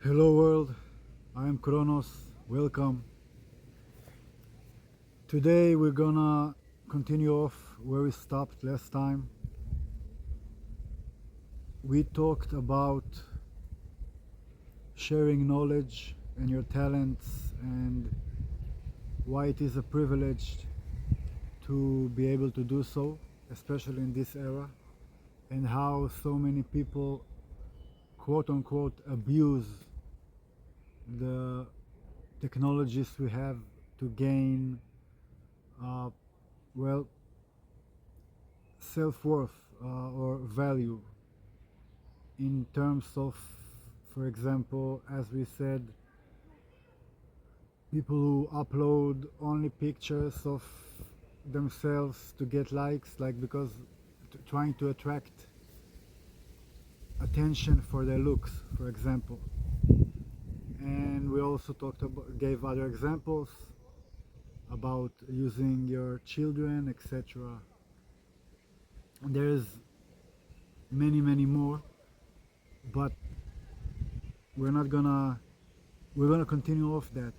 Hello world, I am Kronos, welcome. Today we're gonna continue off where we stopped last time. We talked about sharing knowledge and your talents and why it is a privilege to be able to do so, especially in this era, and how so many people quote unquote abuse the technologies we have to gain uh, well self-worth or value in terms of, for example, as we said, people who upload only pictures of themselves to get likes, like because trying to attract attention for their looks, for example. And we also talked about, gave other examples about using your children, etc. And there's many more, but we're not gonna we're gonna continue off that,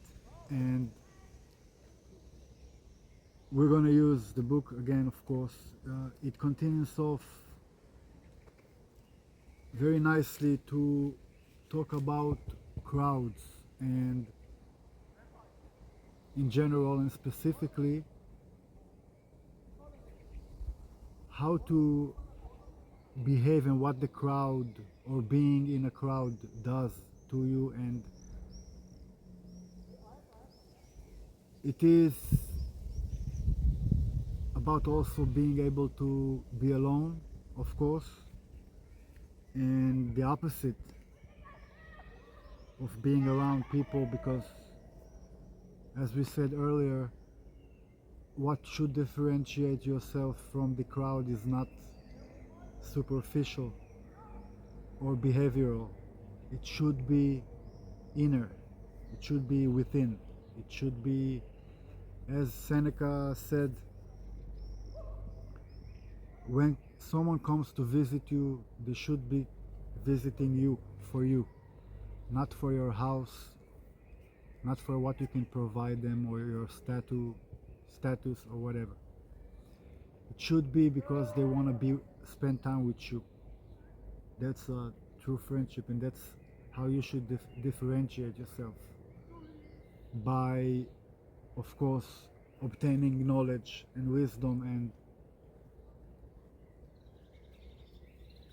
and we're gonna use the book again, of course. It continues off very nicely to talk about crowds and in general and specifically how to behave and what the crowd or being in a crowd does to you. And it is about also being able to be alone, of course, and the opposite of being around people, because as we said earlier, what should differentiate yourself from the crowd is not superficial or behavioral. It should be inner, it should be within, it should be, as Seneca said, when someone comes to visit you, they should be visiting you for you, not for your house, not for what you can provide them or your status or whatever. It should be because they want to be spend time with you. That's a true friendship, and that's how you should differentiate yourself, by, of course, obtaining knowledge and wisdom. And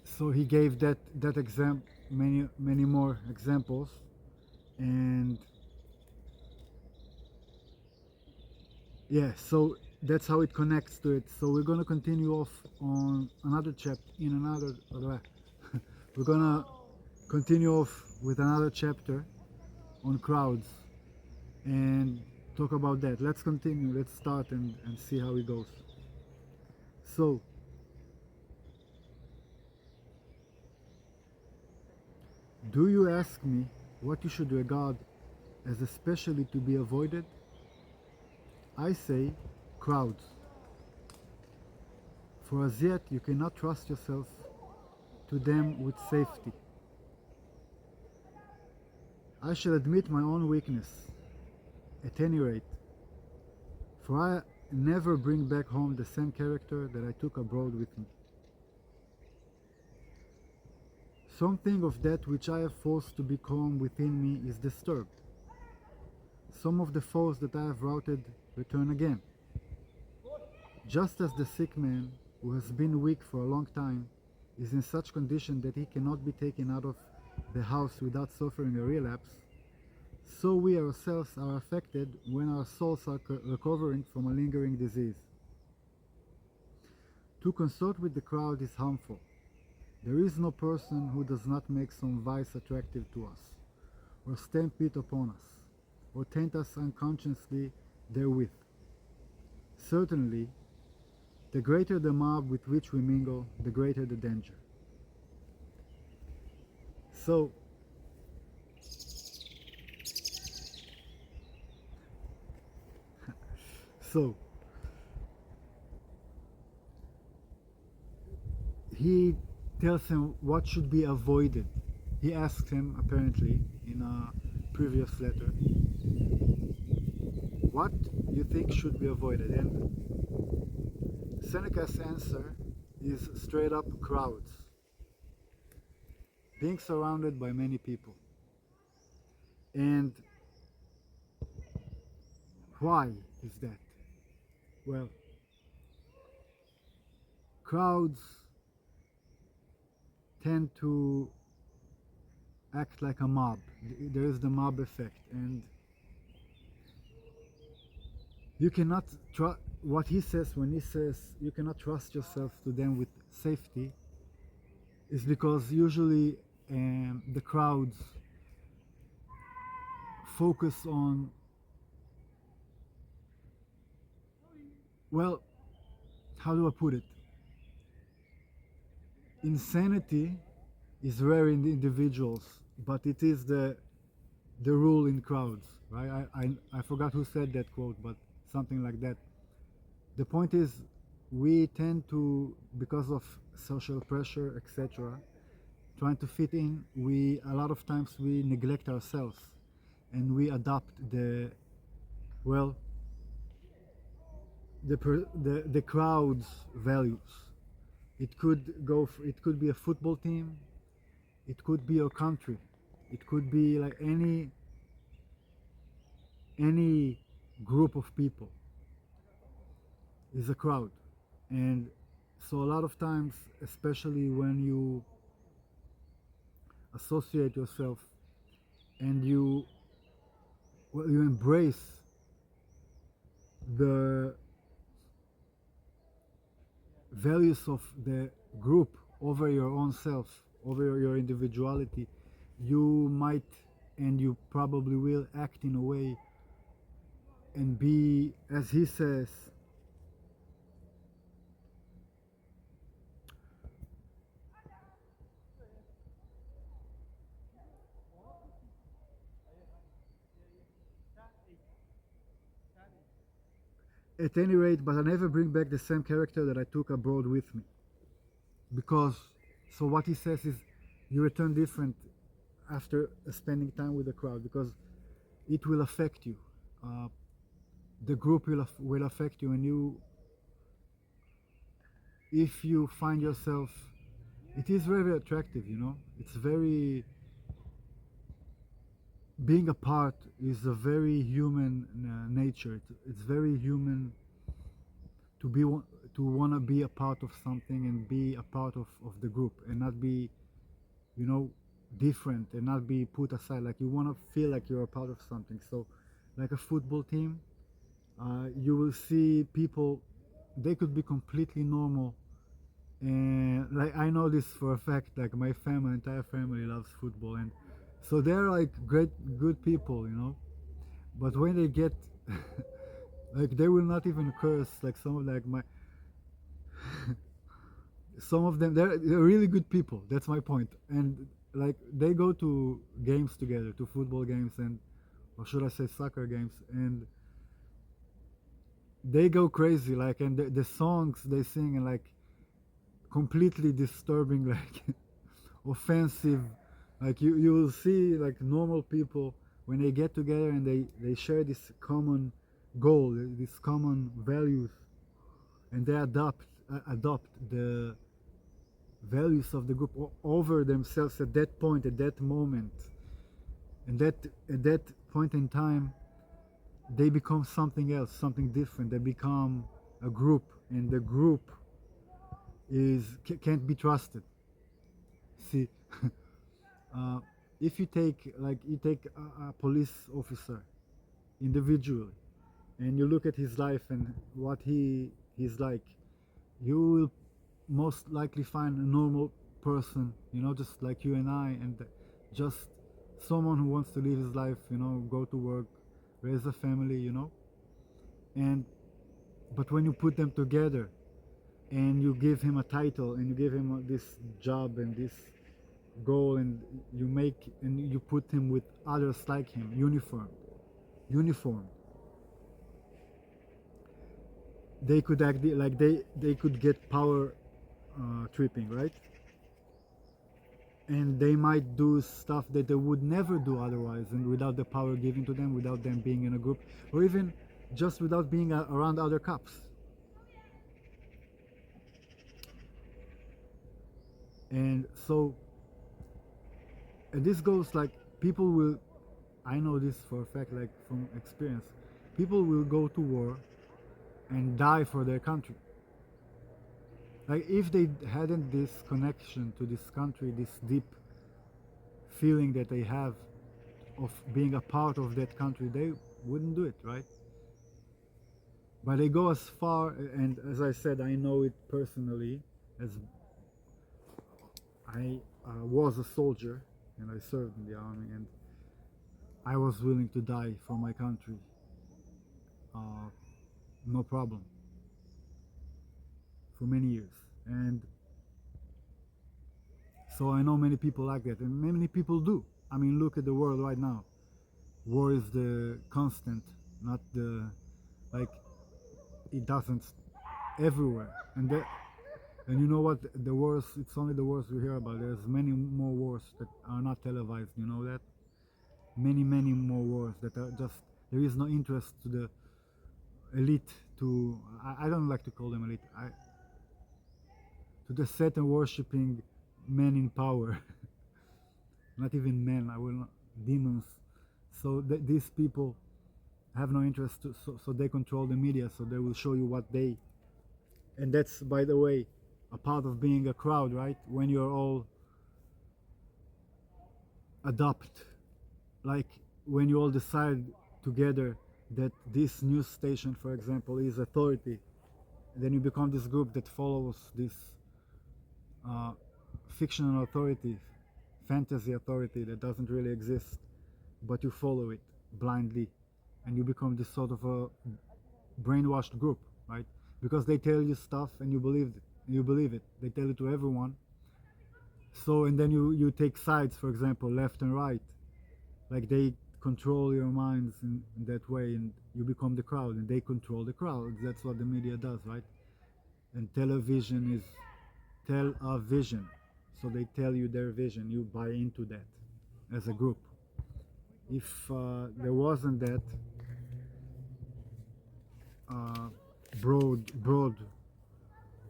so he gave that example, many more examples, and yeah, so that's how it connects to it. So we're gonna continue off on another chapter in another. We're gonna continue off with another chapter on crowds and talk about that. Let's continue. Let's start and see how it goes. So, do you ask me what you should regard as especially to be avoided? I say crowds. For as yet you cannot trust yourself to them with safety. I shall admit my own weakness, at any rate, for I never bring back home the same character that I took abroad with me. Something of that which I have forced to become within me is disturbed. Some of the foes that I have routed return again. Just as the sick man, who has been weak for a long time, is in such condition that he cannot be taken out of the house without suffering a relapse, so we ourselves are affected when our souls are recovering from a lingering disease. To consort with the crowd is harmful. There is no person who does not make some vice attractive to us, or stamp it upon us, or taint us unconsciously therewith. Certainly, the greater the mob with which we mingle, the greater the danger. So, so he tells him what should be avoided. he asked him apparently in a previous letter, what you think should be avoided? And Seneca's answer is straight up crowds, being surrounded by many people. And why is that? Well, crowds tend to act like a mob. There is the mob effect, and you cannot trust what he says when he says you cannot trust yourself to them with safety, is because usually the crowds focus on, well, how do I put it? Insanity is rare in the individuals, but it is the rule in crowds, right? I forgot who said that quote, but something like that. The point is, we tend to, because of social pressure, etc., trying to fit in, we a lot of times we neglect ourselves, and we adopt the, well, the crowd's values. It could be a football team, it could be your country, it could be like any group of people is a crowd. And so a lot of times, especially when you associate yourself and you, well, you embrace the values of the group over your own self, over your individuality, you might, and you probably will, act in a way and be, as he says, at any rate, but I never bring back the same character that I took abroad with me. Because, so what he says is, you return different after spending time with the crowd, because it will affect you. The group will affect you, and you, if you find yourself, it is very attractive, you know. It's very, being a part is a very human nature. It's very human to be, to want to be a part of something and be a part of the group, and not be, you know, different, and not be put aside. Like, you want to feel like you're a part of something. So like a football team, you will see people, they could be completely normal, and like, I know this for a fact, like my family, entire family loves football, and so they're like great, good people, you know. But when they get like, they will not even curse, like some of, like my some of them, they're really good people, that's my point. And like, they go to games together, to football games, and, or should I say soccer games, and they go crazy, like, and the songs they sing, and like completely disturbing, like offensive. Like, you will see like normal people, when they get together and they share this common goal, this common values, and they adopt the values of the group over themselves at that point, at that moment, and that at that point in time, they become something else, something different. They become a group, and the group is can't be trusted. See, uh, if you take, like, you take a police officer individually, and you look at his life and what he's like, you will most likely find a normal person, you know, just like you and I, and just someone who wants to live his life, you know, go to work, raise a family, you know. And but when you put them together, and you give him a title, and you give him this job and this goal, and you make, and you put him with others like him, uniform, they could act like they could get power tripping, right? and they might do stuff that they would never do otherwise, and without the power given to them, without them being in a group, or even just without being around other cops. And so, and this goes like, people will, I know this for a fact, like from experience, people will go to war and die for their country. Like if they hadn't this connection to this country, this deep feeling that they have of being a part of that country, they wouldn't do it, right? But they go as far, and as I said, I know it personally, as I was a soldier and I served in the army, and I was willing to die for my country, no problem, for many years. And so I know many people like that, and many people do. I mean, look at the world right now. War is the constant, not the, like, it doesn't everywhere. And you know what? The wars, it's only the wars we hear about. There's many more wars that are not televised. You know that? Many more wars that are just, there is no interest to the elite, to, I don't like to call them elite, to the Satan worshipping men in power. Not even men, I will not, demons. So these people have no interest to, so they control the media, so they will show you what they, and that's, by the way, a part of being a crowd, right? When you're all adopt, like when you all decide together that this news station, for example, is authority, then you become this group that follows this fictional authority, fantasy authority that doesn't really exist, but you follow it blindly, and you become this sort of a brainwashed group, right? Because they tell you stuff and you believe it. You believe it. They tell it to everyone. So, and then you take sides, for example, left and right. Like they control your minds in that way, and you become the crowd, and they control the crowd. That's what the media does, right? And television is tell a vision. So they tell you their vision. You buy into that as a group. If there wasn't that broad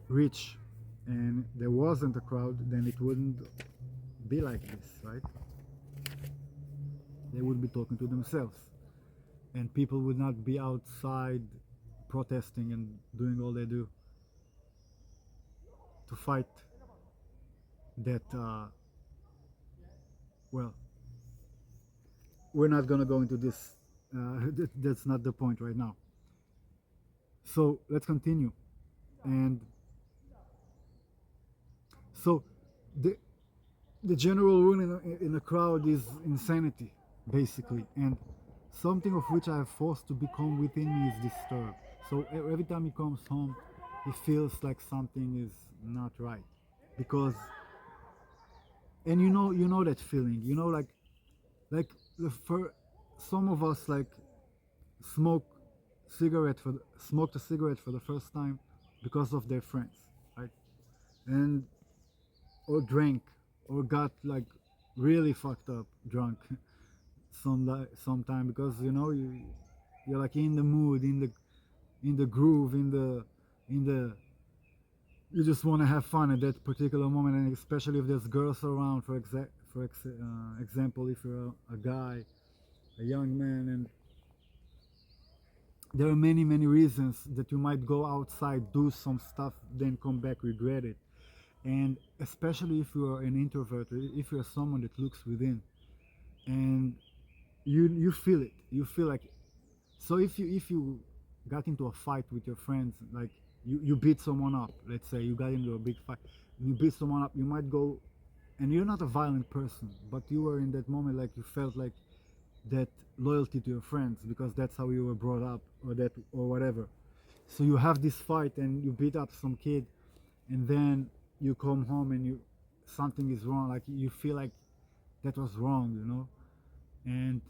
reach, and there wasn't a crowd, then it wouldn't be like this, right? They would be talking to themselves, and people would not be outside protesting and doing all they do to fight that. Well, we're not gonna go into this. That's not the point right now. So let's continue. And so the general rule in a crowd is insanity, basically, and something of which I have forced to become within me is disturbed. So every time he comes home, he feels like something is not right, because, and you know that feeling, you know, like for some of us, like smoke smoked a cigarette for the first time because of their friends, right? And or drank, or got like really fucked up drunk sometime, because you know you're like in the mood, in the groove, in the you just want to have fun at that particular moment, and especially if there's girls around, example, if you're a guy, a young man, and there are many reasons that you might go outside, do some stuff, then come back, regret it. And especially if you're an introvert, or if you're someone that looks within, and you feel it, you feel like, so if you got into a fight with your friends, like you beat someone up, let's say you got into a big fight, you beat someone up, you might go, and you're not a violent person, but you were in that moment, like you felt like that loyalty to your friends, because that's how you were brought up, or that, or whatever. So you have this fight and you beat up some kid, and then you come home and you, something is wrong, like you feel like that was wrong, you know, and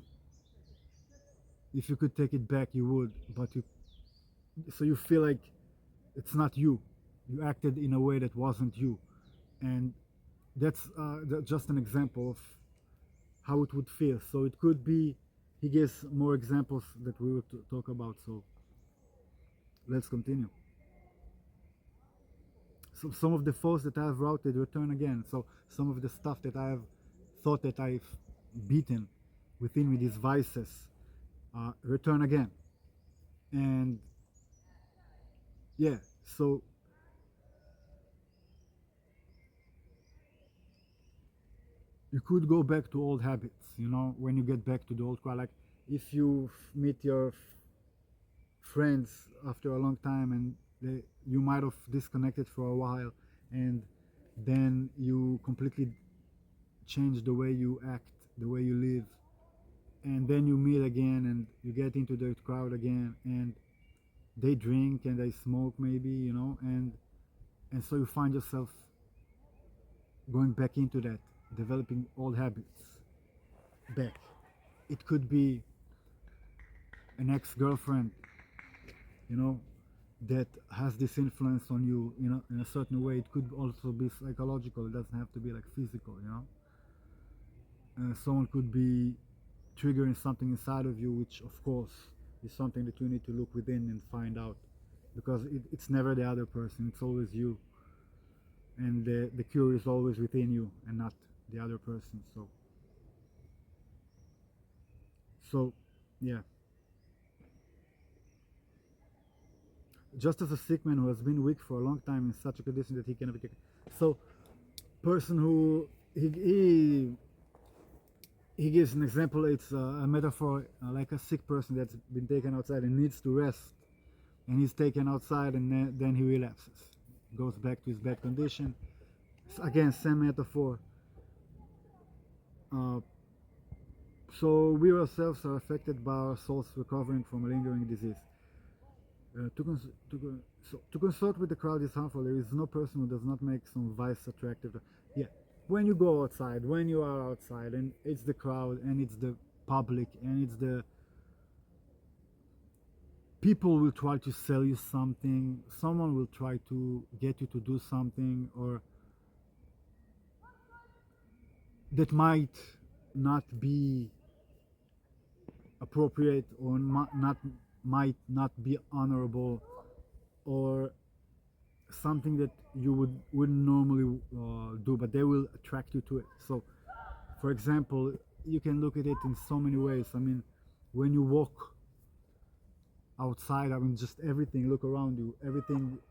if you could take it back you would, but so you feel like it's not you, you acted in a way that wasn't you, and that's just an example of how it would feel. So it could be, he gives more examples that we will talk about. So let's continue. So some of the foes that I have routed return again. So some of the stuff that I have thought that I've beaten within me, these vices, return again. And yeah, so you could go back to old habits, when you get back to the old crowd. Like if you meet your friends after a long time and you might have disconnected for a while, and then you completely change the way you act, the way you live, and then you meet again and you get into the crowd again, and they drink and they smoke maybe, and so you find yourself going back into that, developing old habits back. It could be an ex-girlfriend, you know, that has this influence on you, in a certain way. It could also be psychological. It doesn't have to be like physical. Someone could be triggering something inside of you, which of course is something that you need to look within and find out, because it's never the other person. It's always you, and the cure is always within you and not the other person. So yeah. Just as a sick man who has been weak for a long time in such a condition that he cannot be taken. So, person who he gives an example. It's a metaphor, like a sick person that's been taken outside and needs to rest, and he's taken outside, and then he relapses, goes back to his bad condition. Again, same metaphor. So we ourselves are affected by our souls recovering from a lingering disease. To consort with the crowd is harmful. There is no person who does not make some vice attractive. Yeah, when you go outside, when you are outside, and it's the crowd, and it's the public, and it's the people will try to sell you something. Someone will try to get you to do something, or that might not be appropriate, or might not be honorable, or something that you wouldn't normally do, but they will attract you to it. So for example, you can look at it in so many ways. I mean, when you walk outside, I mean, just everything, look around you,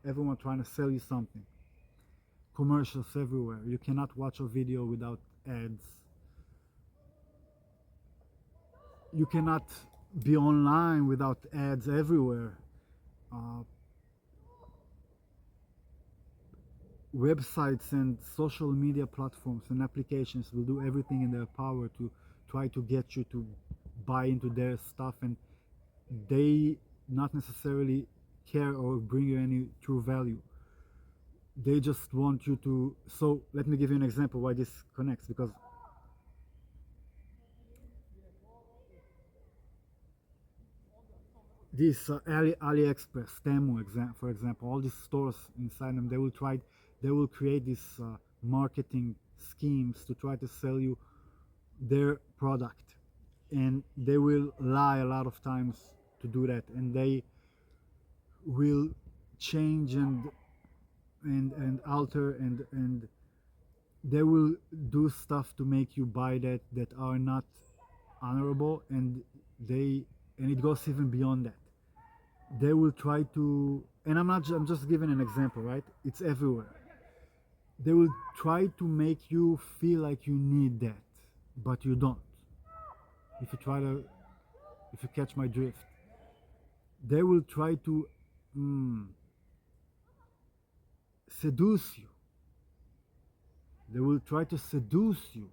everyone trying to sell you something, commercials everywhere. You cannot watch a video without ads. You cannot be online without ads everywhere. Websites and social media platforms and applications will do everything in their power to try to get you to buy into their stuff, and they not necessarily care or bring you any true value. They just want you to. So let me give you an example why this connects, because this AliExpress, Temu, for example, all these stores inside them, they will create these marketing schemes to try to sell you their product, and they will lie a lot of times to do that, and they will change and alter, and they will do stuff to make you buy that are not honorable, and it goes even beyond that. They will try to, and I'm just giving an example, right? It's everywhere. They will try to make you feel like you need that, but you don't. If you catch my drift, they will try to seduce you. They will try to seduce you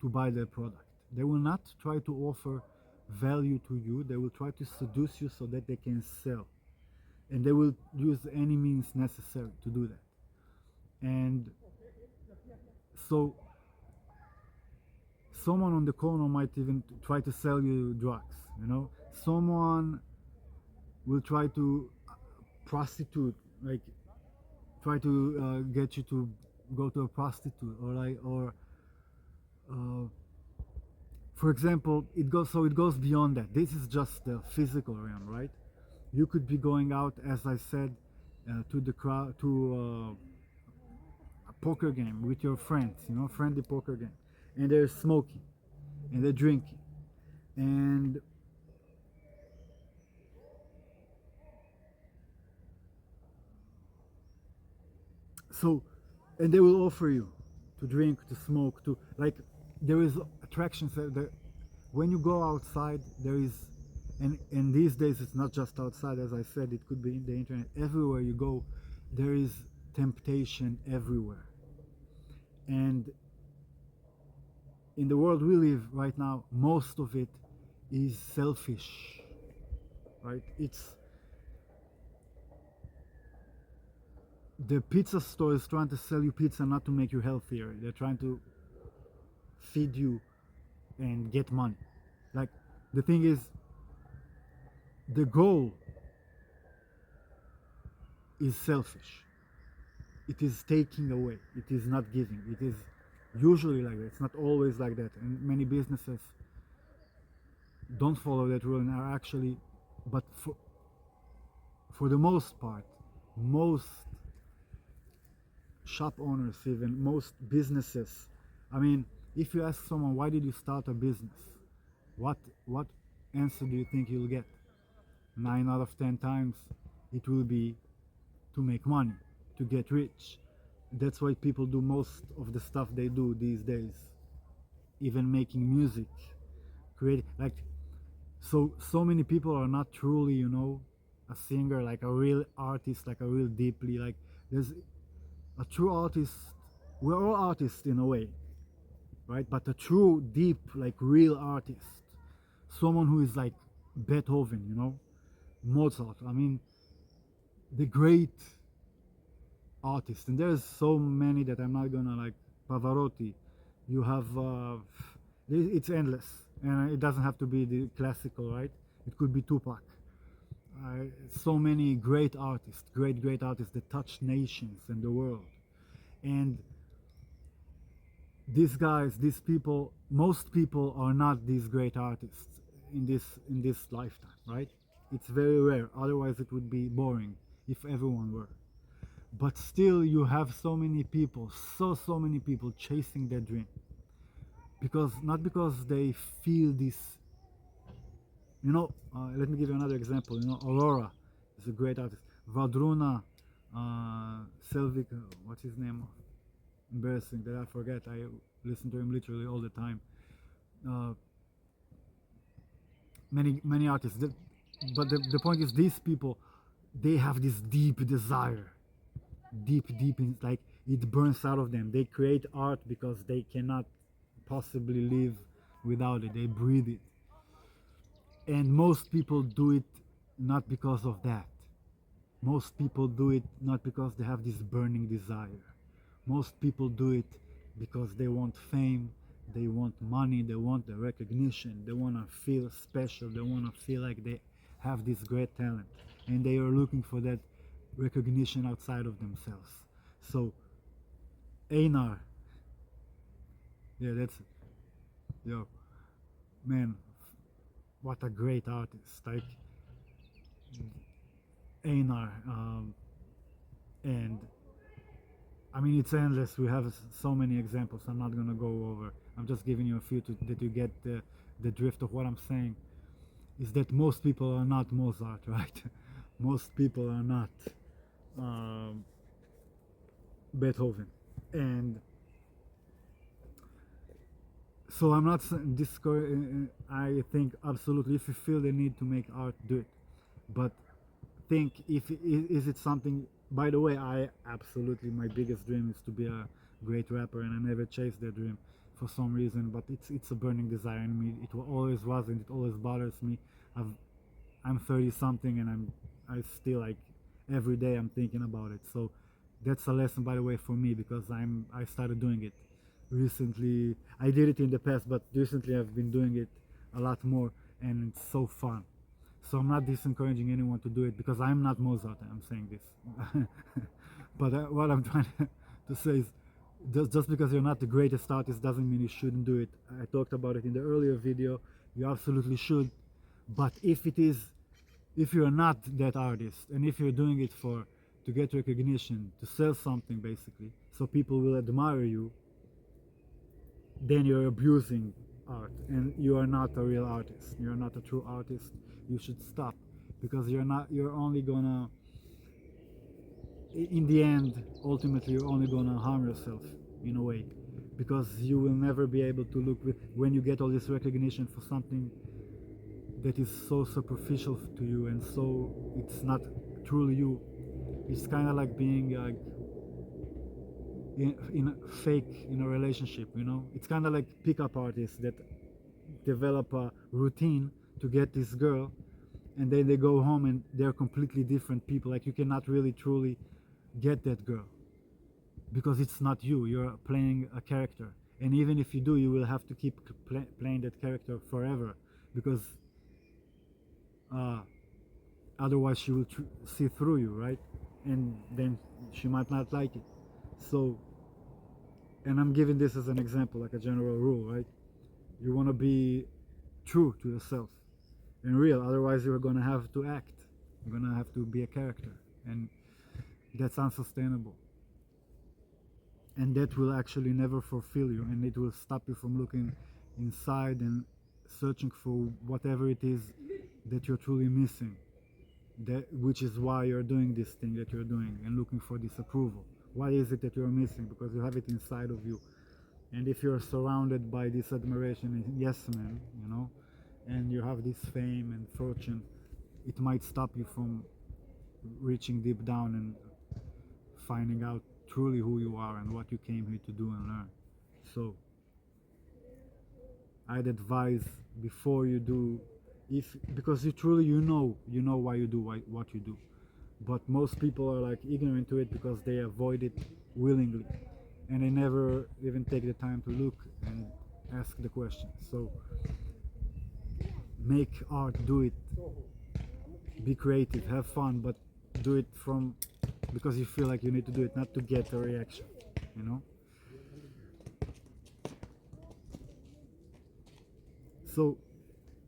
to buy their product. They will not try to offer value to you. They will try to seduce you so that they can sell, and they will use any means necessary to do that. And so someone on the corner might even try to sell you drugs. Someone will try to prostitute, like try to get you to go to a prostitute, or uh, for example, it goes beyond that. This is just the physical realm, right? You could be going out, as I said, to the crowd, to a poker game with your friends, friendly poker game, and they're smoking and they're drinking, and so, and they will offer you to drink, to smoke, to like, there is attractions that when you go outside, there is, and these days it's not just outside, as I said, it could be in the internet. Everywhere you go, there is temptation everywhere. And in the world we live right now, most of it is selfish, right? It's the pizza store is trying to sell you pizza not to make you healthier. They're trying to feed you and get money. Like, the thing is, the goal is selfish. It is taking away. It is not giving. It is usually like that. It's not always like that. And many businesses don't follow that rule and are actually, but for the most part, most shop owners, even most businesses, I mean, if you ask someone, why did you start a business, what answer do you think you'll get? 9 out of 10 times it will be to make money, to get rich. That's why people do most of the stuff they do these days, even making music, creating, like, so many people are not truly, a singer, like a real artist, like a real deeply, like, there's a true artist. We're all artists in a way, right? But a true deep, like, real artist, someone who is like Beethoven, Mozart, I mean, the great artists, and there's so many that I'm not gonna, like, Pavarotti, you have it's endless, and it doesn't have to be the classical, right? It could be Tupac. So many great artists, great artists that touch nations and the world. And these guys, these people, most people are not these great artists in this lifetime, right? It's very rare. Otherwise, it would be boring if everyone were. But still, you have so many people, so many people chasing their dream, because not because they feel this. Let me give you another example. Aurora is a great artist. Vadruna Selvik, what's his name? Embarrassing that I forget. I listen to him literally all the time. Many artists. But the point is, these people, they have this deep desire, deep in, like, it burns out of them. They create art because they cannot possibly live without it. They breathe it. And most people do it not because of that. Most people do it not because they have this burning desire. Most people do it because they want fame, they want money, they want the recognition, they want to feel special, they want to feel like they have this great talent, and they are looking for that recognition outside of themselves. So Einar, yeah, that's, yo, man, what a great artist, like Einar, and I mean, it's endless. We have so many examples. I'm not gonna go over. I'm just giving you a few that you get the drift of what I'm saying. Is that most people are not Mozart, right? Most people are not Beethoven, and so I'm not discouraging. I think absolutely, if you feel the need to make art, do it. But think, if is it something. By the way, I absolutely, my biggest dream is to be a great rapper, and I never chased that dream for some reason. But it's a burning desire in me. It always was, and it always bothers me. I'm 30 something, and I still, like, every day I'm thinking about it. So that's a lesson, by the way, for me, because I started doing it recently. I did it in the past, but recently I've been doing it a lot more, and it's so fun. So I'm not disencouraging anyone to do it, because I'm not Mozart. I'm saying this, but what I'm trying to say is, just because you're not the greatest artist doesn't mean you shouldn't do it. I talked about it in the earlier video. You absolutely should. But if you're not that artist, and if you're doing it to get recognition, to sell something basically, so people will admire you, then you're abusing art, and you are not a real artist. You're not a true artist. You should stop, because you're only gonna, in the end, ultimately you're only gonna harm yourself in a way, because you will never be able to look when you get all this recognition for something that is so superficial to you, and so it's not truly you. It's kind of like being like in a fake in a relationship, you know. It's kind of like pickup artists that develop a routine to get this girl, and then they go home and they're completely different people. Like, you cannot really truly get that girl because it's not you. You're playing a character, and even if you do, you will have to keep playing that character forever, because otherwise she will see through you, right? And then she might not like it. So, and I'm giving this as an example, like a general rule, right? You want to be true to yourself and real, otherwise you're going to have to act. You're going to have to be a character, and that's unsustainable. And that will actually never fulfill you, and it will stop you from looking inside and searching for whatever it is that you're truly missing, which is why you're doing this thing that you're doing and looking for this approval. Why is it that you're missing? Because you have it inside of you. And if you're surrounded by this admiration and yes men, you know, and you have this fame and fortune, it might stop you from reaching deep down and finding out truly who you are and what you came here to do and learn. So I'd advise, before you do, because you truly you know why you do what you do, but most people are like ignorant to it because they avoid it willingly, and they never even take the time to look and ask the question. So make art, do it, be creative, have fun, but do it from because you feel like you need to do it, not to get a reaction, you know. So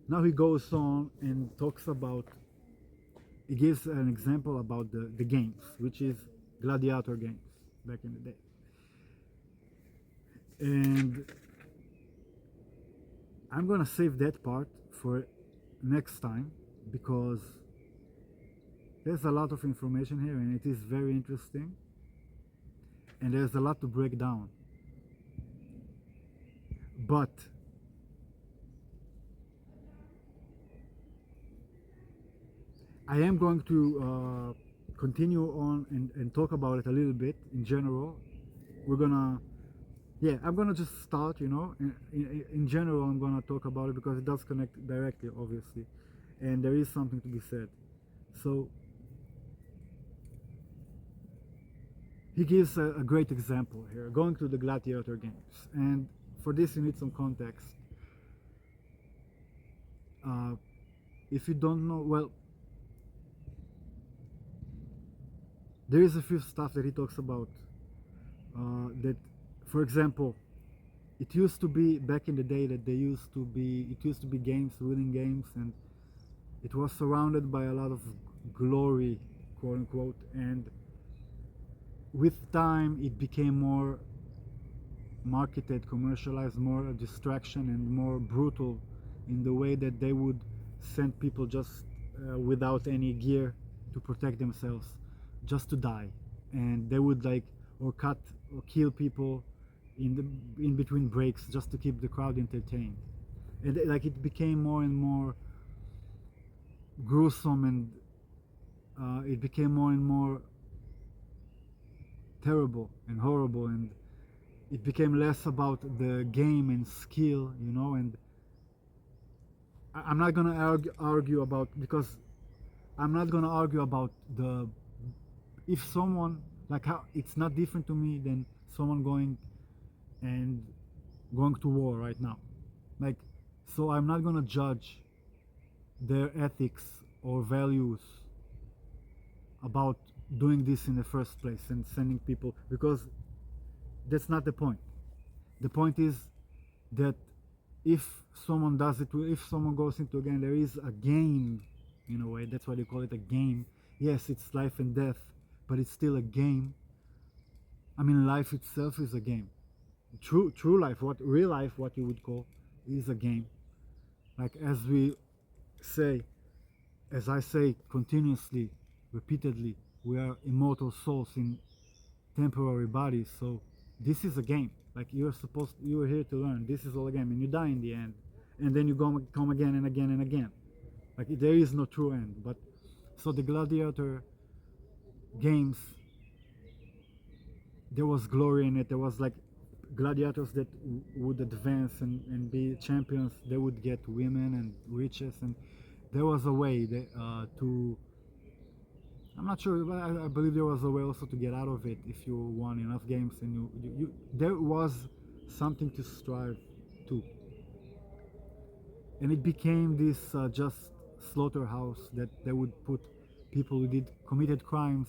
now he goes on and talks about, he gives an example about the games, which is gladiator games back in the day. And I'm gonna save that part for next time, because there's a lot of information here and it is very interesting, and there's a lot to break down. But I am going to continue on and talk about it a little bit in general. We're gonna, yeah, I'm gonna just start, you know, in general I'm gonna talk about it because it does connect directly, obviously, and there is something to be said. So he gives a great example here, going to the gladiator games, and for this you need some context. If you don't know, well, there is a few stuff that he talks about, that, for example, it used to be back in the day that it used to be games, winning games, and it was surrounded by a lot of glory, quote unquote, and with time it became more marketed, commercialized, more a distraction and more brutal in the way that they would send people just without any gear to protect themselves, just to die, and they would like or cut or kill people in between breaks just to keep the crowd entertained, and like it became more and more gruesome, and it became more and more terrible and horrible, and it became less about the game and skill, you know. And I'm not gonna argue about, because I'm not gonna argue about the, if someone, like, how it's not different to me than someone going to war right now, like, so I'm not gonna judge their ethics or values about doing this in the first place and sending people, because That's not the point. The point is that if someone does it, if someone goes into a game, there is a game in a way. That's why they call it a game. Yes, it's life and death, but it's still a game. I mean, life itself is a game. True life, what real life, what you would call, is a game. Like as we say, as I say continuously, repeatedly, we are immortal souls in temporary bodies. So this is a game. Like you're here to learn. This is all a game, and you die in the end, and then you come again and again and again. Like there is no true end. But so the gladiator games, there was glory in it. There was like gladiators that would advance and be champions. They would get women and riches, and there was a way to, I'm not sure, but I believe there was a way also to get out of it if you won enough games, and you there was something to strive to. And it became this just slaughterhouse that they would put people who committed crimes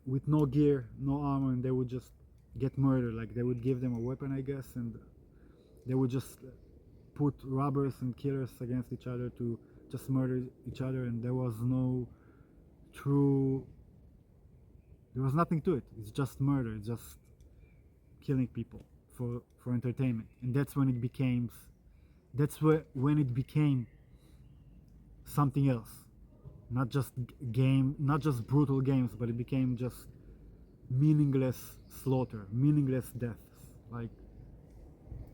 with no gear, no armor, and they would just get murdered. Like they would give them a weapon, I guess, and they would just put robbers and killers against each other to just murder each other, and there was no true, there was nothing to it. It's just murder. It's just killing people for entertainment. And that's when it became, when it became something else. Not just not just brutal games, but it became just meaningless slaughter, meaningless deaths, like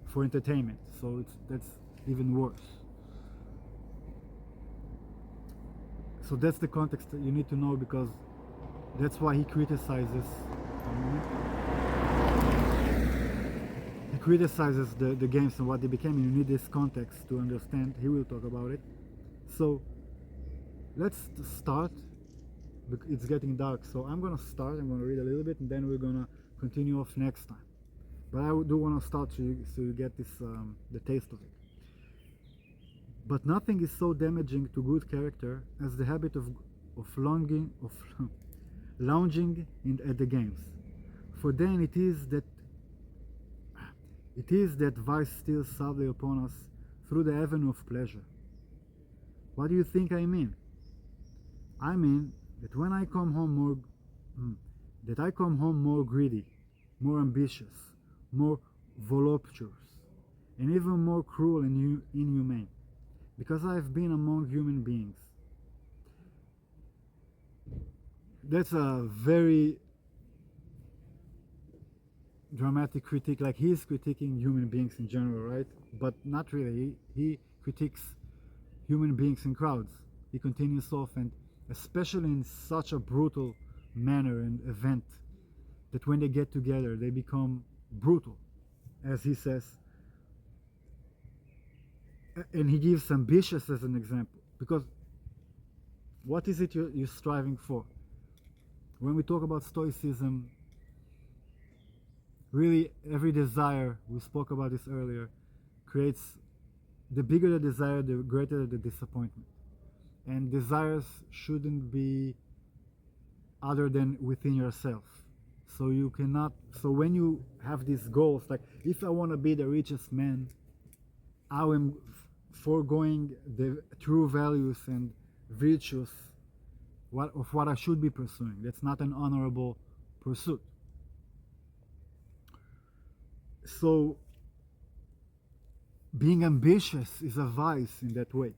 for entertainment. So that's even worse. So that's the context that you need to know, because that's why he criticizes. He criticizes the games and what they became, and you need this context to understand. He will talk about it. So let's start. It's getting dark, so I'm gonna start. I'm gonna read a little bit, and then we're gonna continue off next time. But I do want to start so you get this the taste of it. But nothing is so damaging to good character as the habit of lounging at the games. For then it is that vice steals sadly upon us through the avenue of pleasure. What do you think I mean? I mean that when I come home more greedy, more ambitious, more voluptuous, and even more cruel and inhumane, because I have been among human beings. That's a very dramatic critique. Like he's critiquing human beings in general, right? But not really. He critiques human beings in crowds. He continues off, and especially in such a brutal manner and event, that when they get together they become brutal, as he says. And he gives ambitious as an example, because what is it you're striving for? When we talk about stoicism, really every desire, we spoke about this earlier, creates, the bigger the desire, the greater the disappointment. And desires shouldn't be other than within yourself. So you cannot, so when you have these goals, like if I want to be the richest man, I am foregoing the true values and virtues of what I should be pursuing. That's not an honorable pursuit. So being ambitious is a vice in that way.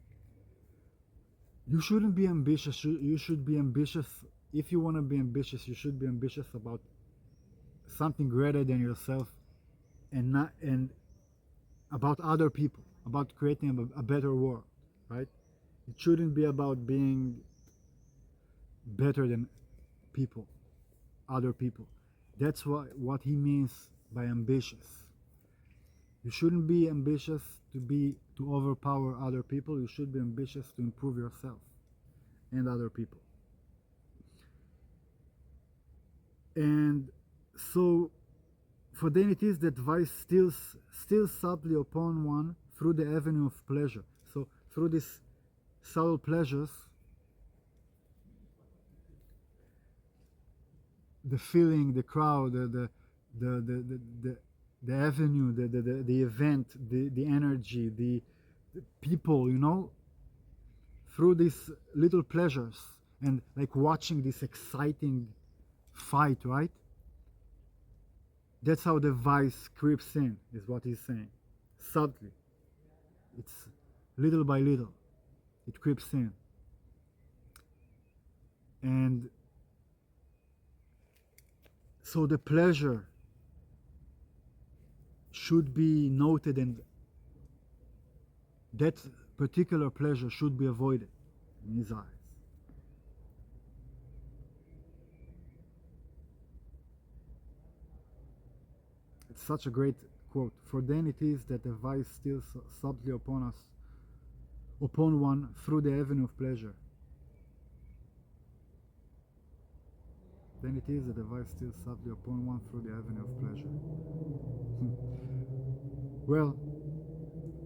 You shouldn't be ambitious. You should be ambitious. If you want to be ambitious, you should be ambitious about something greater than yourself, and about other people, about creating a better world, right? It shouldn't be about being better than people, other people. That's what he means by ambitious. You shouldn't be ambitious to overpower other people. You should be ambitious to improve yourself and other people. And so, for then it is that vice steals subtly upon one through the avenue of pleasure. So through these subtle pleasures, the feeling, the crowd, the the the avenue, the event, the energy, the people, through these little pleasures, and like watching this exciting fight, right? That's how the vice creeps in, is what he's saying. Subtly. It's little by little. It creeps in. And so the pleasure should be noted, and that particular pleasure should be avoided in his eyes. It's such a great quote. For then it is that the vice steals subtly upon us, upon one through the avenue of pleasure. Then it is that the vice steals subtly upon one through the avenue of pleasure. Well,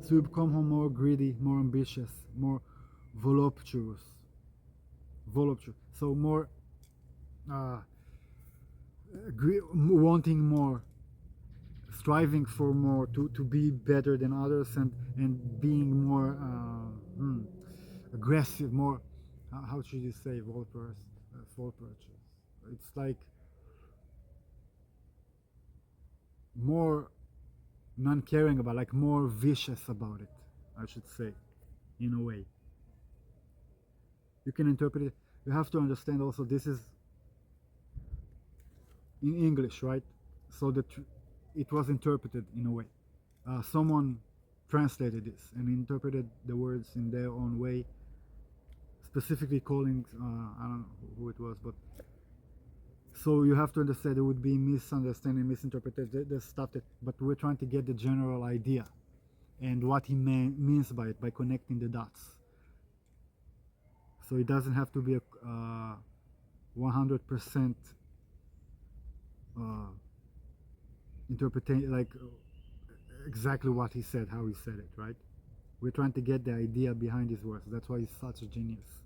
so we become more greedy, more ambitious, more voluptuous. So more uh, wanting more, striving for more, to be better than others, and being more aggressive, more, how should you say, Volpers? It's like more non-caring about, like more vicious about it, I should say, in a way. You can interpret it. You have to understand also this is in English, right? So that it was interpreted in a way. Someone translated this and interpreted the words in their own way, specifically calling, I don't know who it was, but so you have to understand there would be misunderstanding, misinterpretation, the stuff that, but we're trying to get the general idea and what he means by it, by connecting the dots. So it doesn't have to be a 100% interpretation, like exactly what he said, how he said it, right? We're trying to get the idea behind his words. That's why he's such a genius.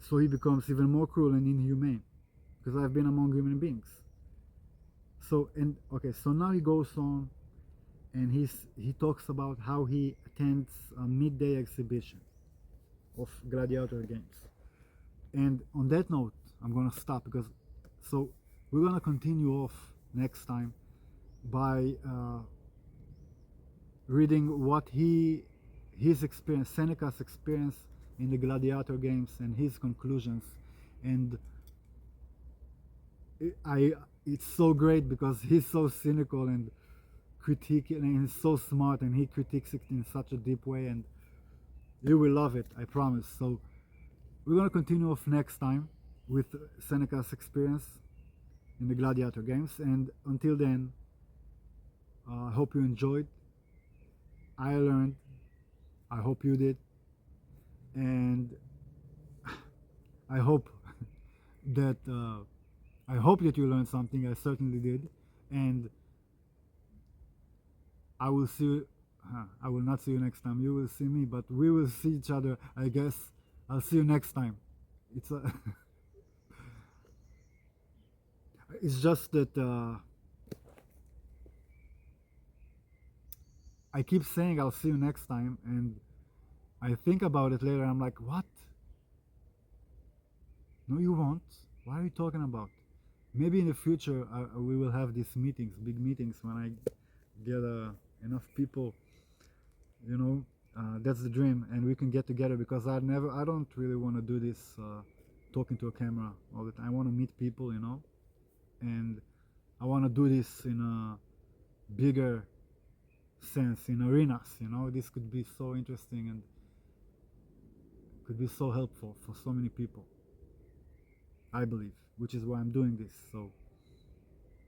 So he becomes even more cruel and inhumane, because I've been among human beings. So, and okay, so now he goes on and he talks about how he attends a midday exhibition of gladiator games. And on that note, I'm gonna stop, because so we're gonna continue off next time by reading what his experience, Seneca's experience in the gladiator games, and his conclusions. And it's so great because he's so cynical and and he's so smart, and he critiques it in such a deep way, and you will love it, I promise. So we're going to continue off next time with Seneca's experience in the gladiator games, and until then, I hope you enjoyed. I learned. I hope you did. And I hope that you learned something. I certainly did. And I will see you. I will not see you next time. You will see me, but we will see each other, I guess. I'll see you next time. It's a it's just that I keep saying I'll see you next time, and I think about it later. I'm like, what? No, you won't. What are you talking about? Maybe in the future we will have these meetings, big meetings, when I get enough people. That's the dream, and we can get together, because I don't really want to do this talking to a camera all the time. I want to meet people, and I want to do this in a bigger sense, in arenas. This could be so interesting and could be so helpful for so many people, I believe, which is why I'm doing this. So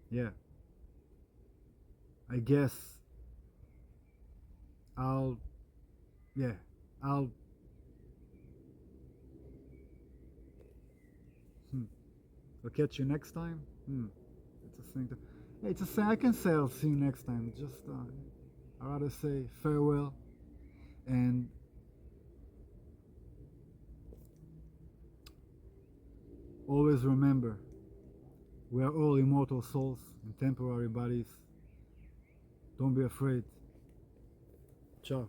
yeah, I guess I'll I'll catch you next time. It's a thing. It's a thing. I can say I'll see you next time. Just I rather say farewell, and always remember We are all immortal souls in temporary bodies. Don't be afraid. Ciao.